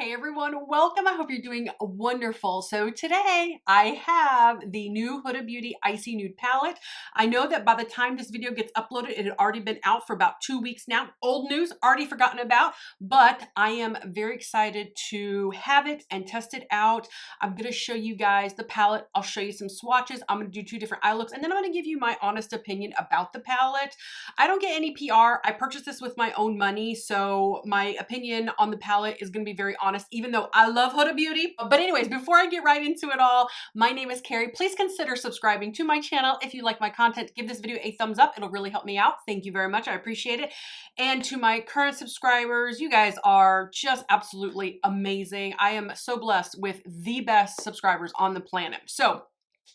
Hey everyone, welcome. I hope you're doing wonderful. So today I have the new Huda Beauty Icy Nude Palette. I know that by the time this video gets uploaded, it had already been out for about 2 weeks now. Old news, already forgotten about, but I am very excited to have it and test it out. I'm going to show you guys the palette. I'll show you some swatches. I'm going to do 2 different eye looks, and then I'm going to give you my honest opinion about the palette. I don't get any PR. I purchased this with my own money, so my opinion on the palette is going to be very honest, even though I love Huda Beauty. But anyways, before I get right into it all, my name is Carrie. Please consider subscribing to my channel. If you like my content, give this video a thumbs up. It'll really help me out. Thank you very much. I appreciate it. And to my current subscribers, you guys are just absolutely amazing. I am so blessed with the best subscribers on the planet. So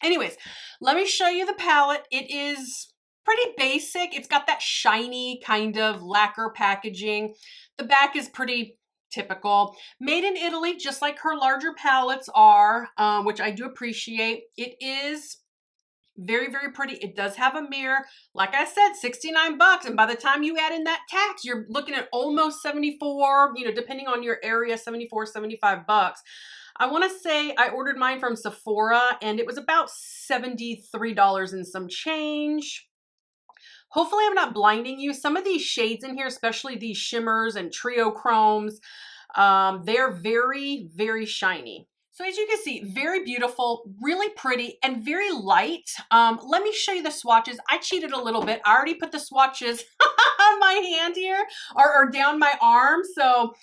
anyways, let me show you the palette. It is pretty basic. It's got that shiny kind of lacquer packaging. The back is pretty typical. Made in Italy, just like her larger palettes are, which I do appreciate. It is very, very pretty. It does have a mirror. Like I said, 69 bucks. And by the time you add in that tax, you're looking at almost 74, depending on your area, 74, 75 bucks. I want to say I ordered mine from Sephora and it was about $73 and some change. Hopefully I'm not blinding you. Some of these shades in here, especially these shimmers and trio chromes, they're very, very shiny. So as you can see, very beautiful, really pretty, and very light. Let me show you the swatches. I cheated a little bit. I already put the swatches on my hand here or down my arm. So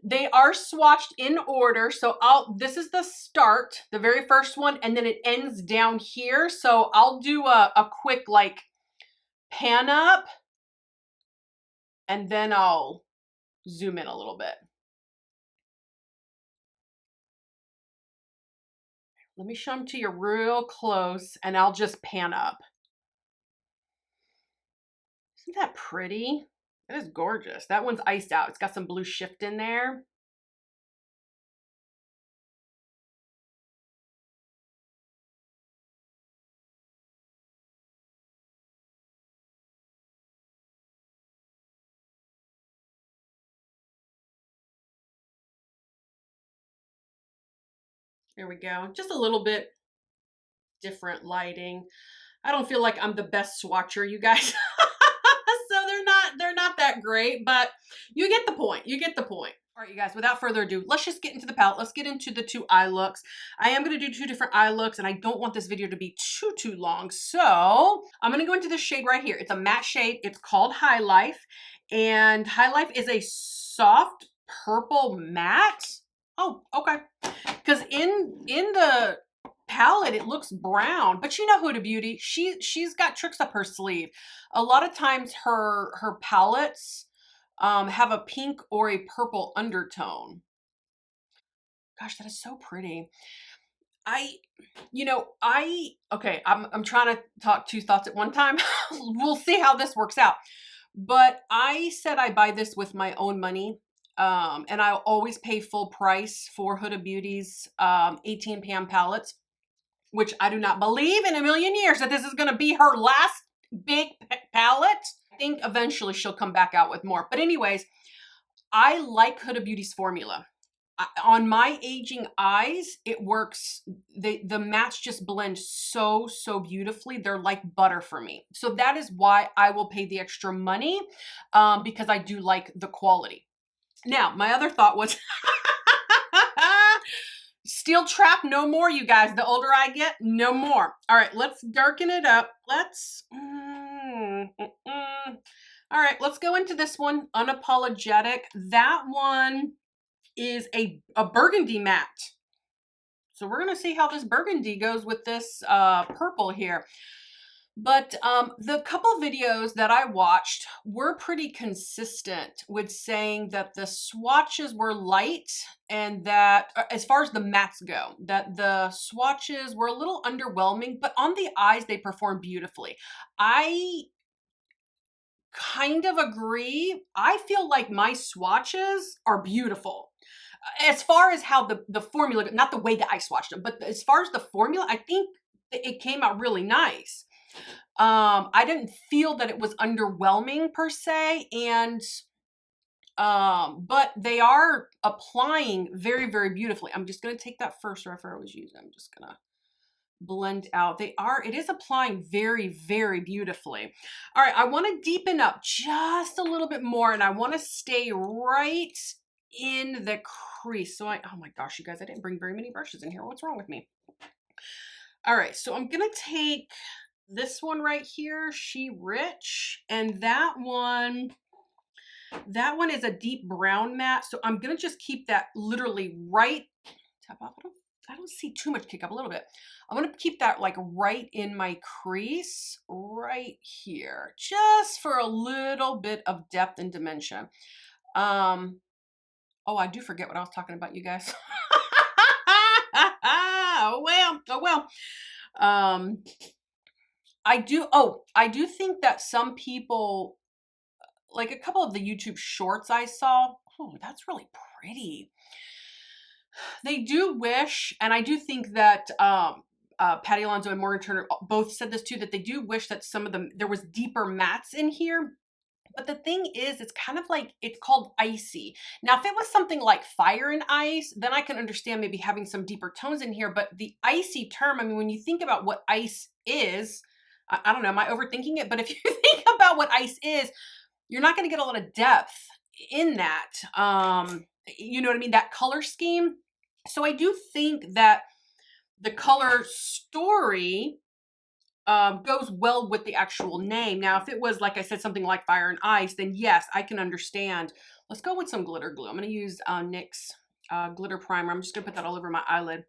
they are swatched in order. So this is the start, the very first one, and then it ends down here. So I'll do a quick pan up, and then I'll zoom in a little bit. Let me show them to you real close, and I'll just pan up. Isn't that pretty? That is gorgeous. That one's iced out. It's got some blue shift in there. There we go. Just a little bit different lighting. I don't feel like I'm the best swatcher, you guys. So they're not that great, but you get the point. You get the point. All right, you guys, without further ado, let's just get into the palette. Let's get into the 2 eye looks. I am going to do 2 different eye looks, and I don't want this video to be too long. So I'm going to go into this shade right here. It's a matte shade. It's called High Life, and High Life is a soft purple matte. Oh, okay. Because in the palette it looks brown, but you know Huda Beauty, she's got tricks up her sleeve. A lot of times her palettes have a pink or a purple undertone. Gosh, that is so pretty. Okay, I'm trying to talk 2 thoughts at one time. We'll see how this works out. But I said I buy this with my own money. And I'll always pay full price for Huda Beauty's 18 pan palettes, which I do not believe in a million years that this is going to be her last big palette. I think eventually she'll come back out with more. But anyways, I like Huda Beauty's formula. On my aging eyes, it works. The mattes just blend so beautifully. They're like butter for me. So that is why I will pay the extra money, because I do like the quality. Now, my other thought was, steel trap, no more, you guys. The older I get, no more. All right, let's darken it up. All right, let's go into this one, Unapologetic. That one is a burgundy matte. So we're going to see how this burgundy goes with this purple here. But the couple videos that I watched were pretty consistent with saying that the swatches were light, and that as far as the mattes go, that the swatches were a little underwhelming, but on the eyes, they performed beautifully. I kind of agree. I feel like my swatches are beautiful. As far as how the formula, not the way that I swatched them, but as far as the formula, I think it came out really nice. I didn't feel that it was underwhelming per se, and but they are applying very, very beautifully. I'm just going to take that first reference I was using. I'm just going to blend out. It is applying very, very beautifully. All right, I want to deepen up just a little bit more, and I want to stay right in the crease. So oh my gosh, you guys, I didn't bring very many brushes in here. What's wrong with me? All right, so I'm gonna take this one right here, She Rich, and that one is a deep brown matte. So I'm gonna just keep that literally right, tap off. I don't see too much kick up, a little bit. I'm gonna keep that like right in my crease, right here, just for a little bit of depth and dimension. Oh, I do forget what I was talking about, you guys. Oh well. I do think that some people, like a couple of the YouTube shorts I saw, oh, that's really pretty. They do wish, and I do think that Patty Alonso and Morgan Turner both said this too, that they do wish that some of them, there was deeper mattes in here. But the thing is, it's kind of like, it's called icy. Now, if it was something like Fire and Ice, then I can understand maybe having some deeper tones in here. But the icy term, I mean, when you think about what ice is, I don't know, am I overthinking it? But if you think about what ice is, you're not going to get a lot of depth in that. You know what I mean? That color scheme. So I do think that the color story goes well with the actual name. Now, if it was, like I said, something like Fire and Ice, then yes, I can understand. Let's go with some glitter glue. I'm going to use NYX glitter primer. I'm just going to put that all over my eyelid.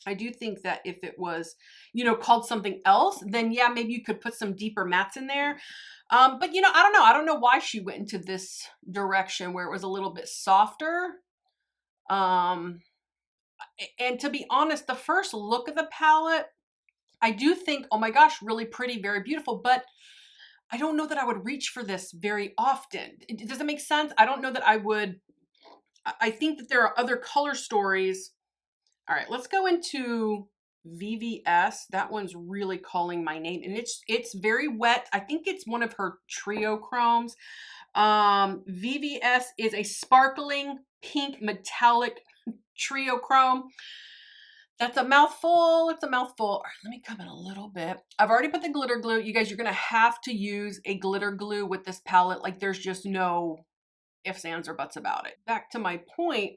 I do think that if it was, you know, called something else, then yeah, maybe you could put some deeper mattes in there. But you know, I don't know. I don't know why she went into this direction where it was a little bit softer. And to be honest, the first look of the palette, I do think, oh my gosh, really pretty, very beautiful, but I don't know that I would reach for this very often. Does it make sense? I don't know that I would. I think that there are other color stories. All right, let's go into VVS. That one's really calling my name, and it's very wet. I think it's one of her trio chromes. VVS is a sparkling pink metallic trio chrome. That's a mouthful. It's a mouthful. All right, let me come in a little bit. I've already put the glitter glue. You guys, you're going to have to use a glitter glue with this palette. Like, there's just no ifs, ands, or buts about it. Back to my point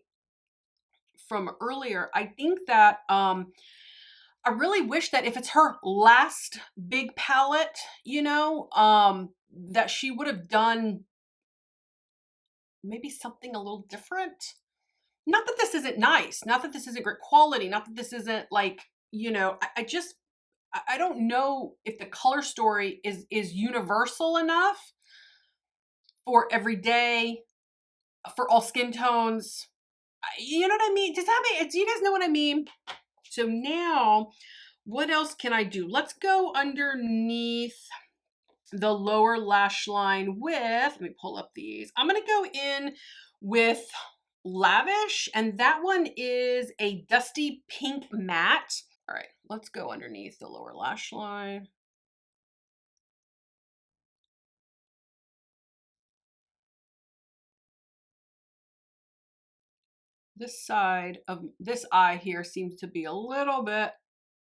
from earlier, I think that I really wish that if it's her last big palette, you know, that she would have done maybe something a little different. Not that this isn't nice, not that this isn't great quality, not that this isn't like, you know, I don't know if the color story is universal enough for every day, for all skin tones. You know what I mean? Do you guys know what I mean? So now, what else can I do? Let's go underneath the lower lash line with, let me pull up these. I'm going to go in with Lavish, and that one is a dusty pink matte. All right, let's go underneath the lower lash line. This side of this eye here seems to be a little bit,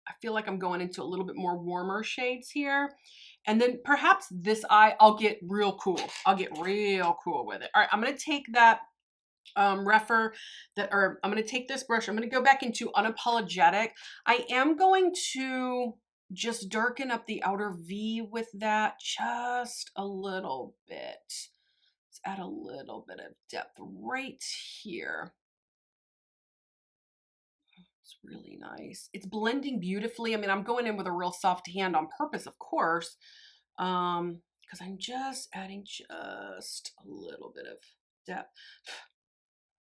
I feel like I'm going into a little bit more warmer shades here. And then perhaps this eye, I'll get real cool. I'll get real cool with it. All right, I'm going to take that I'm going to take this brush. I'm going to go back into Unapologetic. I am going to just darken up the outer V with that just a little bit. Let's add a little bit of depth right here. It's really nice. It's blending beautifully. I mean, I'm going in with a real soft hand on purpose, of course, because I'm just adding just a little bit of depth.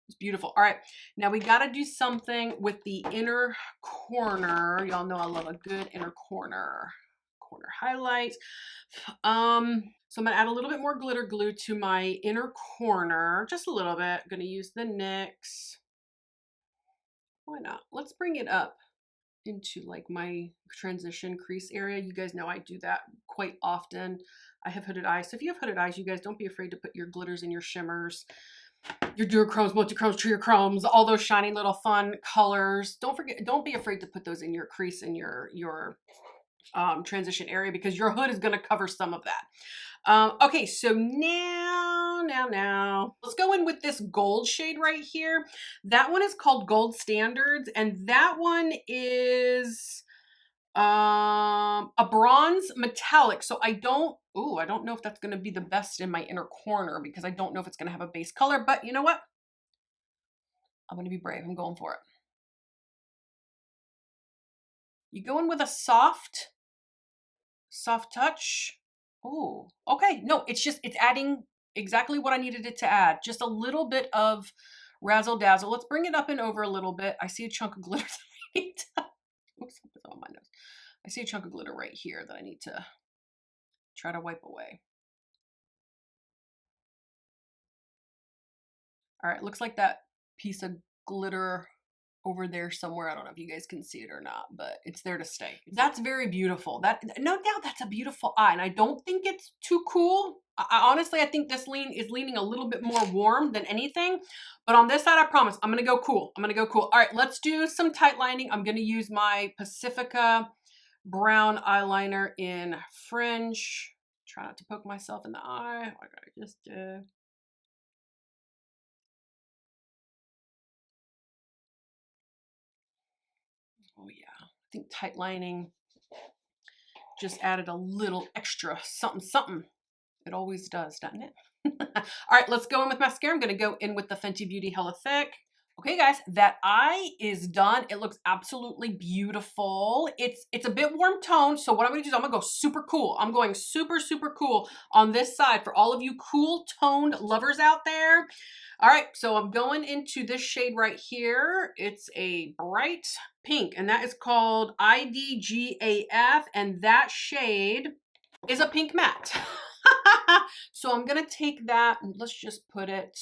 It's beautiful. All right, now we got to do something with the inner corner. Y'all know I love a good inner corner highlight. So I'm gonna add a little bit more glitter glue to my inner corner, just a little bit. I'm gonna use the NYX. Why not? Let's bring it up into like my transition crease area. You guys know I do that quite often. I have hooded eyes, so if you have hooded eyes, you guys don't be afraid to put your glitters and your shimmers your duochromes, multichromes, triochromes, all those shiny little fun colors. Don't forget, don't be afraid to put those in your crease in your transition area, because your hood is going to cover some of that. Okay, so now, let's go in with this gold shade right here. That one is called Gold Standards, and that one is a bronze metallic. So I don't know if that's going to be the best in my inner corner, because I don't know if it's going to have a base color, but you know what? I'm going to be brave. I'm going for it. You go in with a soft touch. Oh, okay. No, it's adding exactly what I needed it to add. Just a little bit of razzle dazzle. Let's bring it up and over a little bit. I see a chunk of glitter that I need to, oops, it's on my nose. I see a chunk of glitter right here that I need to try to wipe away. All right, looks like that piece of glitter over there somewhere. I don't know if you guys can see it or not, but it's there to stay. That's very beautiful. That, no doubt, that's a beautiful eye, and I don't think it's too cool. Honestly, I think this is leaning a little bit more warm than anything, but on this side, I promise, I'm gonna go cool. I'm gonna go cool. All right, let's do some tight lining. I'm gonna use my Pacifica brown eyeliner in Fringe. Try not to poke myself in the eye. I gotta just oh yeah, I think tight lining just added a little extra something. It always does, doesn't it? All right, let's go in with mascara. I'm gonna go in with the Fenty Beauty Hella Thick. Okay guys, that eye is done. It looks absolutely beautiful. It's a bit warm tone, so what I'm gonna do is I'm gonna go super cool. I'm going super cool on this side for all of you cool toned lovers out there. All right, so I'm going into this shade right here. It's a bright pink, and that is called IDGAF, and that shade is a pink matte. So I'm gonna take that and let's just put it,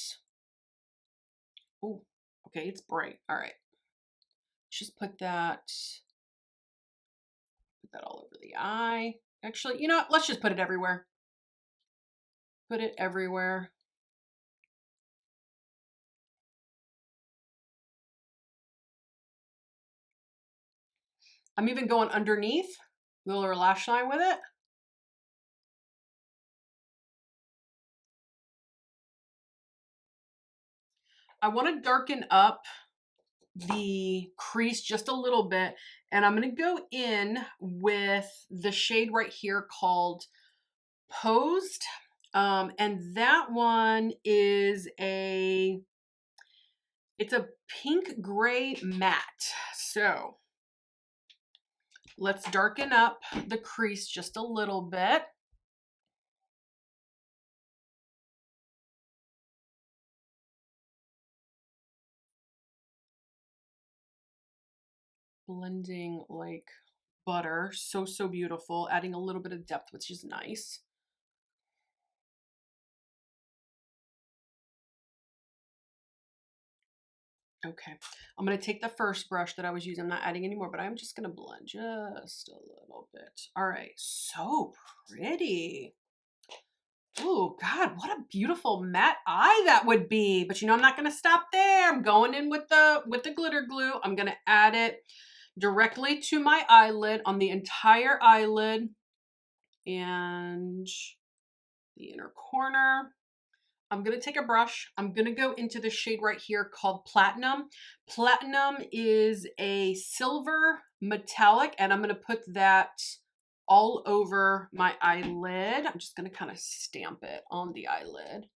oh, okay, it's bright. All right, just put that all over the eye. Actually, you know what? Let's just put it everywhere. Put it everywhere. I'm even going underneath the lower lash line with it. I want to darken up the crease just a little bit, and I'm going to go in with the shade right here called Posed, and that one is it's a pink gray matte. So let's darken up the crease just a little bit. Blending like butter. So beautiful. Adding a little bit of depth, which is nice. Okay, I'm going to take the first brush that I was using. I'm not adding any more, but I'm just going to blend just a little bit. All right, so pretty. Oh God, what a beautiful matte eye that would be. But you know, I'm not going to stop there. I'm going in with the glitter glue. I'm going to add it directly to my eyelid, on the entire eyelid and the inner corner. I'm going to take a brush. I'm going to go into the shade right here called Platinum. Platinum is a silver metallic, and I'm going to put that all over my eyelid. I'm just going to kind of stamp it on the eyelid.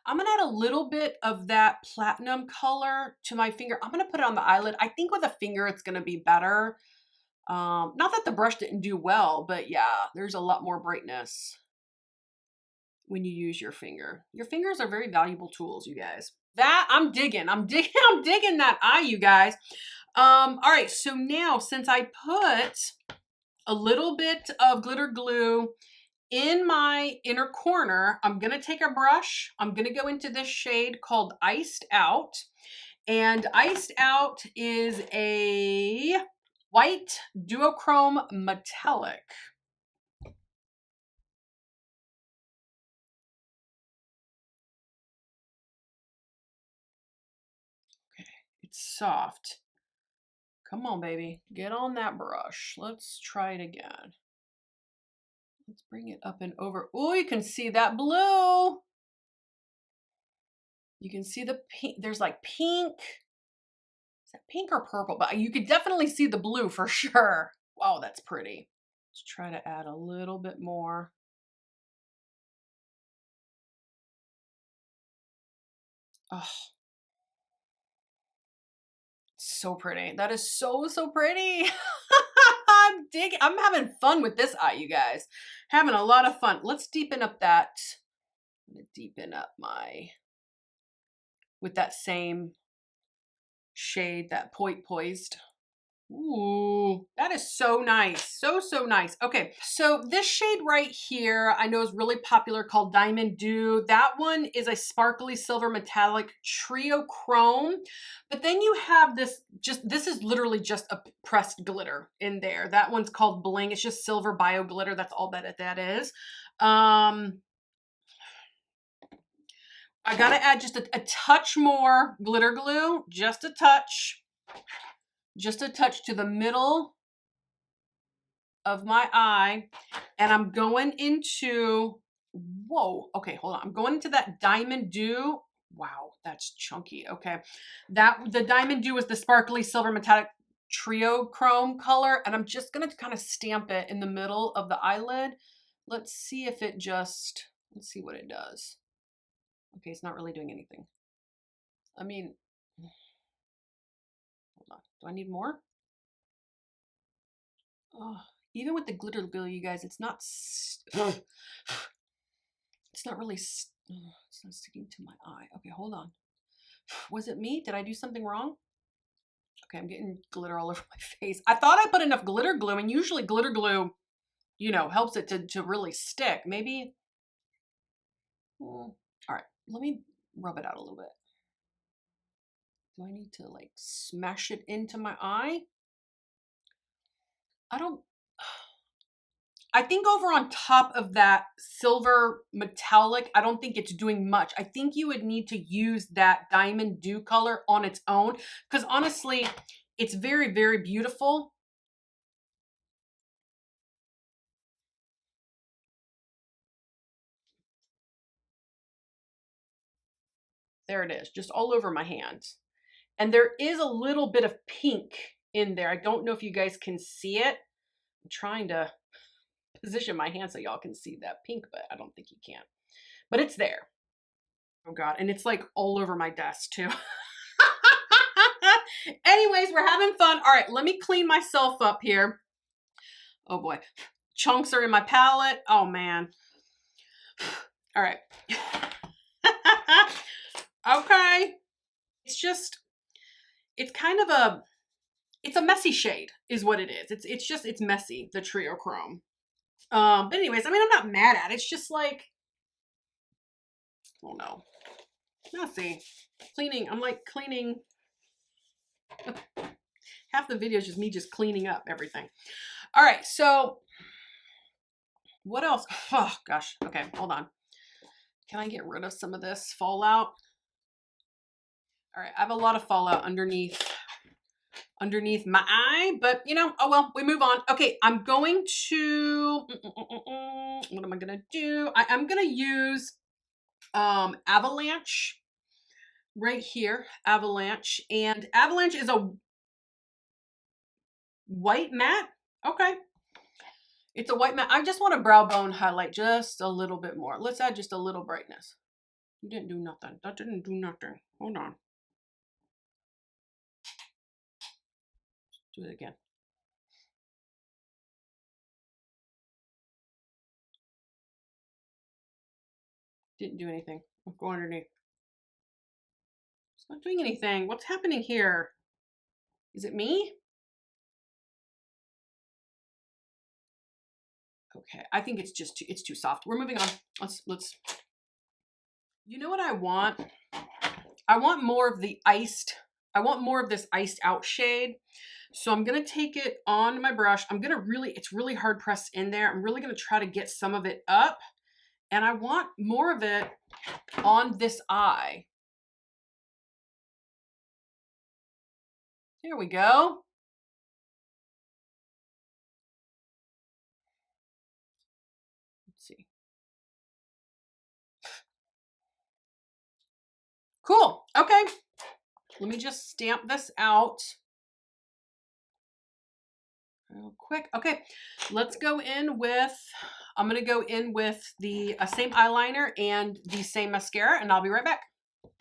I'm going to add a little bit of that platinum color to my finger. I'm going to put it on the eyelid. I think with a finger it's going to be better. Not that the brush didn't do well, but yeah, there's a lot more brightness when you use your finger. Your fingers are very valuable tools, you guys. That I'm digging that eye, you guys. All right, so now since I put a little bit of glitter glue in my inner corner, I'm gonna take a brush. I'm gonna go into this shade called Iced Out. And Iced Out is a white duochrome metallic. It's soft. Come on, baby. Get on that brush. Let's try it again. Let's bring it up and over. Oh, you can see that blue. You can see the pink. There's like pink. Is that pink or purple? But you could definitely see the blue for sure. Wow, that's pretty. Let's try to add a little bit more. Oh, so pretty. That is so, so pretty. I'm having fun with this eye, you guys. Having a lot of fun. Let's deepen up that. I'm gonna deepen up with that same shade, that poised. Ooh, that is so nice. So, so nice. Okay, so this shade right here, I know is really popular, called Diamond Dew. That one is a sparkly silver metallic trio chrome. But then you have this, this is literally just a pressed glitter in there. That one's called Bling. It's just silver bio glitter. That's all that is. I gotta add just a touch more glitter glue, just a touch to the middle of my eye. And I'm going into, whoa, okay, hold on. I'm going into that Diamond Dew. Wow, that's chunky. Okay. The Diamond Dew is the sparkly silver metallic trio chrome color. And I'm just going to kind of stamp it in the middle of the eyelid. Let's see if it just, let's see what it does. Okay, it's not really doing anything. I mean, hold on. Do I need more? Oh, even with the glitter glue, you guys, it's not really, it's not sticking to my eye. Okay, hold on. Was it me? Did I do something wrong? Okay, I'm getting glitter all over my face. I thought I put enough glitter glue, and usually glitter glue, you know, helps it to really stick. Maybe, all right, let me rub it out a little bit. Do I need to like smash it into my eye? I think over on top of that silver metallic, I don't think it's doing much. I think you would need to use that Diamond Dew color on its own, because honestly, it's very, very beautiful. There it is, just all over my hands. And there is a little bit of pink in there. I don't know if you guys can see it. I'm trying to position my hand so y'all can see that pink, but I don't think you can. But it's there. Oh God, and it's like all over my desk too. Anyways, we're having fun. All right, let me clean myself up here. Oh boy, chunks are in my palette. Oh man. All right. Okay. It's kind of it's a messy shade is what it is. It's messy, the trio chrome. But anyways, I mean, I'm not mad at it. It's just like, oh no, messy. Cleaning, I'm like cleaning. Half the video is just me just cleaning up everything. All right, so what else? Oh gosh, okay, hold on. Can I get rid of some of this fallout? All right, I have a lot of fallout underneath my eye, but you know, oh well, we move on. Okay, I'm going to, what am I gonna do? I'm gonna use Avalanche right here, Avalanche, and Avalanche is a white matte. Okay, it's a white matte. I just want to brow bone highlight just a little bit more. Let's add just a little brightness. You didn't do nothing. That didn't do nothing. Hold on. Do it again. Didn't do anything. I'll go underneath. It's not doing anything. What's happening here? Is it me? Okay, I think it's just it's too soft. We're moving on. Let's. You know what I want? I want more of the iced. I want more of this iced out shade. So I'm gonna take it on my brush. It's really hard pressed in there. I'm really gonna try to get some of it up. And I want more of it on this eye. There we go. Let's see. Cool. Okay. Let me just stamp this out real quick. Okay. Let's go in with, I'm going to go in with the same eyeliner and the same mascara, and I'll be right back.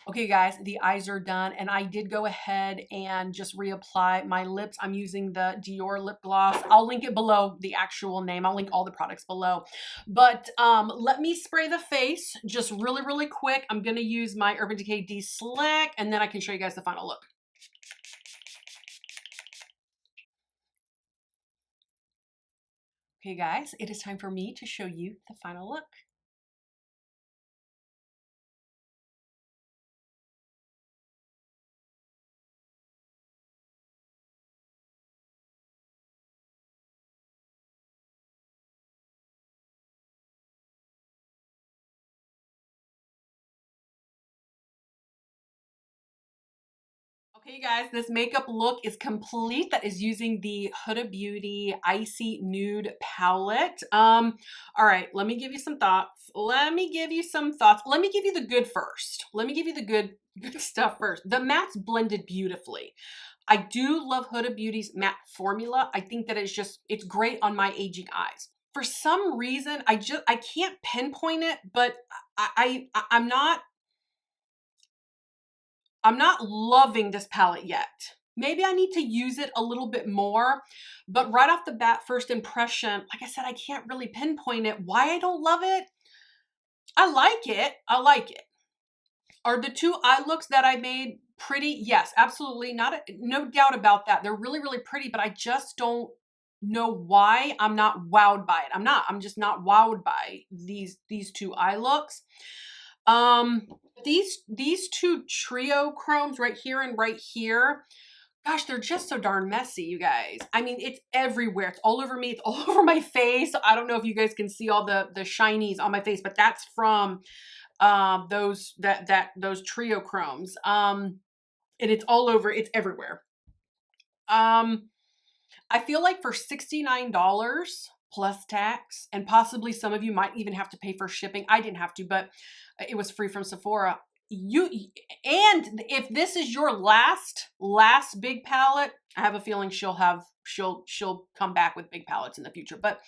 Okay, guys, the eyes are done, and I did go ahead and just reapply my lips. I'm using the Dior lip gloss. I'll link it below, the actual name. I'll link all the products below. But let me spray the face just really, really quick. I'm going to use my Urban Decay De-Slick, and then I can show you guys the final look. Okay, guys, it is time for me to show you the final look. Okay, you guys, this makeup look is complete. That is using the Huda Beauty Icy Nude palette. All right, let me give you some thoughts. Let me give you the good first. Let me give you the good stuff first. The mattes blended beautifully. I do love Huda Beauty's matte formula. I think that it's great on my aging eyes. For some reason, I can't pinpoint it, but I'm not loving this palette yet. Maybe I need to use it a little bit more, but right off the bat, first impression, like I said, I can't really pinpoint it. Why I don't love it? I like it. I like it. Are the two eye looks that I made pretty? Yes, absolutely. No doubt about that. They're really, really pretty, but I just don't know why I'm not wowed by it. I'm just not wowed by these two eye looks. These two trio chromes right here and right here, gosh, they're just so darn messy, you guys. I mean, it's everywhere. It's all over me. It's all over my face. I don't know if you guys can see all the shinies on my face, but that's from those trio chromes. And it's all over. It's everywhere. I feel like for $69 plus tax, and possibly some of you might even have to pay for shipping. I didn't have to, but it was free from Sephora. And if this is your last big palette, I have a feeling she'll come back with big palettes in the future. But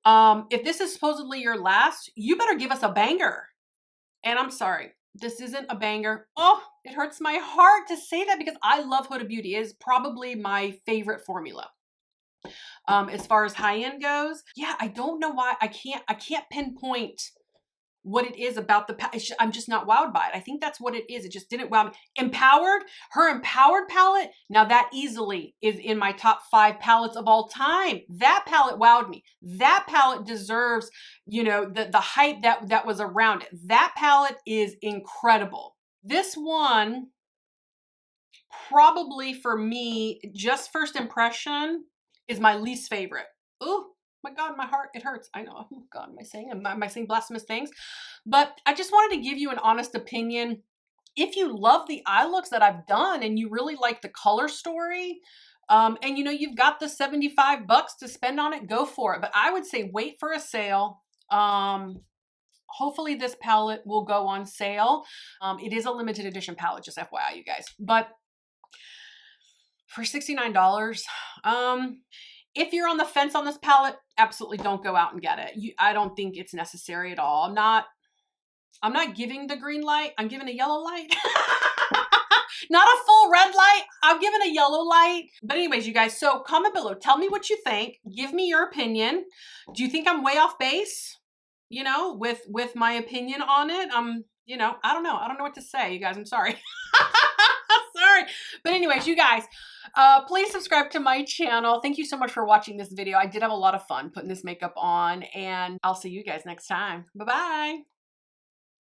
if this is supposedly your last, you better give us a banger. And I'm sorry, this isn't a banger. Oh, it hurts my heart to say that because I love Huda Beauty. It is probably my favorite formula. As far as high end goes, yeah, I don't know why I can't pinpoint what it is about I'm just not wowed by it. I think that's what it is. It just didn't wow me. Empowered, her Empowered palette, now that easily is in my top 5 palettes of all time. That palette wowed me. That palette deserves, you know, the hype that was around it. That palette is incredible. This one, probably for me, just first impression, is my least favorite. Ooh, my God, my heart, it hurts. I know. Oh God, am I saying blasphemous things? But I just wanted to give you an honest opinion. If you love the eye looks that I've done and you really like the color story, and you know, you've got the $75 to spend on it, go for it. But I would say wait for a sale. Hopefully this palette will go on sale. It is a limited edition palette, just FYI, you guys. But for $69, if you're on the fence on this palette, absolutely don't go out and get it. I don't think it's necessary at all. I'm not giving the green light. I'm giving a yellow light. Not a full red light. I'm giving a yellow light. But anyways, you guys, so comment below. Tell me what you think. Give me your opinion. Do you think I'm way off base? You know, with my opinion on it? You know, I don't know. I don't know what to say, you guys. I'm sorry. Sorry. But anyways, you guys, please subscribe to my channel. Thank you so much for watching this video. I did have a lot of fun putting this makeup on, and I'll see you guys next time. Bye-bye.